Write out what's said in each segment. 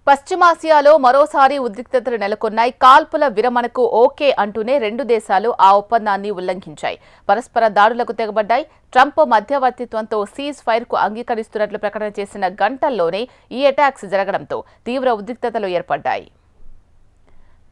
పశ్చిమాసియాలో మరోసారి ఉద్రిక్తతలు నెలకొన్నాయి. కాల్పుల విరమణకు ఓకే అంటూనే రెండు దేశాలు ఆ ఒప్పందాన్ని ఉల్లంఘించాయి. పరస్పర దాడులకు తెగబడ్డాయి. ట్రంప్ మధ్యవర్తిత్వంతో సీజ్ ఫైర్ కు అంగీకరిస్తున్నట్లు ప్రకటన చేసిన గంటల్లోనే ఈ అటాక్స్ జరగడంతో తీవ్ర ఉద్రిక్తతలు ఏర్పడ్డాయి.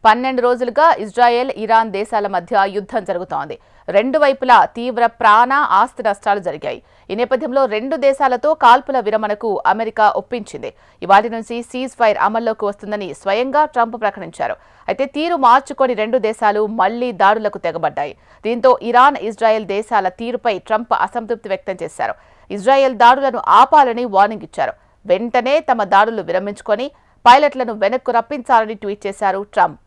12 రోజులుగా ఇజ్రాయెల్, ఇరాన్ దేశాల మధ్య యుద్ధం జరుగుతోంది. రెండు వైపులా తీవ్ర ప్రాణ, ఆస్తి నష్టాలు జరిగాయి. ఈ నేపథ్యంలో రెండు దేశాలతో కాల్పుల విరమణకు అమెరికా ఒప్పించింది. ఇవాటి నుంచి సీజ్ ఫైర్ అమల్లోకి వస్తుందని స్వయంగా ట్రంప్ ప్రకటించారు. అయితే తీరు మార్చుకొని రెండు దేశాలు మళ్లీ దాడులకు తెగబడ్డాయి. దీంతో ఇరాన్, ఇజ్రాయెల్ దేశాల తీరుపై ట్రంప్ అసంతృప్తి వ్యక్తం చేశారు. ఇజ్రాయెల్ దాడులను ఆపాలని వార్నింగ్ ఇచ్చారు. వెంటనే తమ దాడులు విరమించుకొని పైలట్లను వెనక్కు రప్పించాలని ట్వీట్ చేశారు Trump.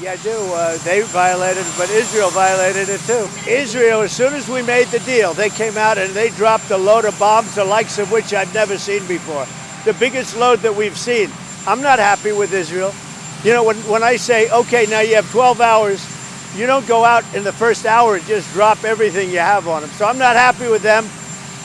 Yeah, I do. They violated it, but Israel violated it too. Israel, as soon as we made the deal, they came out and they dropped a load of bombs, the likes of which I've never seen before. The biggest load that we've seen. I'm not happy with Israel. You know, when I say, okay, now you have 12 hours, you don't go out in the first hour and just drop everything you have on them. So I'm not happy with them.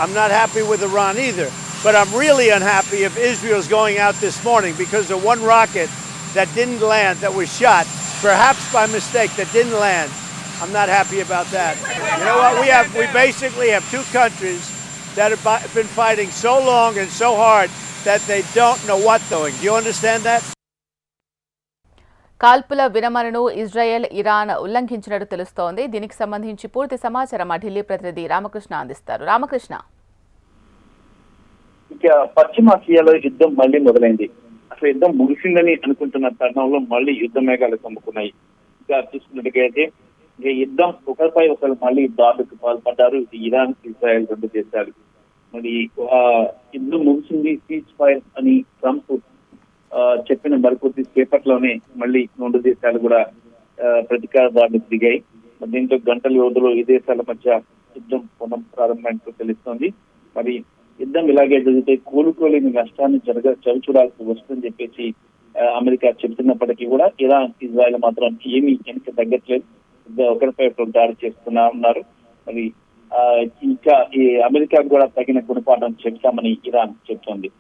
I'm not happy with Iran either. But I'm really unhappy if Israel's going out this morning because of one rocket that didn't land, that was shot, perhaps by mistake, that didn't land. I'm not happy about that. You know what? We basically have two countries that have been fighting so long and so hard that they don't know what doing. Do you understand that? కాల్పుల విరమణను Israel, Iran ఉల్లంఘించినట్టు తెలుస్తోంది. దీనికి సంబంధించి పూర్తి సమాచారం మా ఢిల్లీ ప్రతినిధి రామకృష్ణ అందిస్తారు. రామకృష్ణ, ఇక పశ్చిమాసియాలో యుద్ధం మళ్లీ మొదలైంది. అసలు యుద్ధం ముగిసిందని అనుకుంటున్న తరుణంలో మళ్ళీ యుద్ధ మేఘాలు కమ్ముకున్నాయి. ఇంకా చూసుకున్నట్టుగైతే ఇక యుద్ధం ఒకరిపై ఒకరు మళ్ళీ దాడులకు పాల్పడ్డారు. ఇది ఇరాన్, ఇజ్రాయెల్ రెండు దేశాలు. మరి యుద్ధం ముగిసింది, సీజ్ ఫైర్ అని ట్రంప్ చెప్పిన మరికొద్ది సేపట్లోనే మళ్ళీ రెండు దేశాలు కూడా ప్రతీకార దాడులకు దిగాయి. దీంతో గంటల వ్యవధిలో ఈ దేశాల మధ్య యుద్ధం పునః ప్రారంభమైనట్టు తెలుస్తోంది. మరి యుద్ధం ఇలాగే జరిగితే కోలుకోలేని నష్టాన్ని చవిచూడాల్సి వస్తుందని చెప్పేసి అమెరికా చెబుతున్నప్పటికీ కూడా ఇరాన్, ఇజ్రాయెల్ మాత్రం ఏమీ వెనక తగ్గట్లేదు. ఒకరిపై ఒకరు దాడి ఉన్నారు. మరి ఇంకా ఈ అమెరికాకు కూడా తగిన గుణపాఠం చెప్తామని ఇరాన్ చెప్తోంది.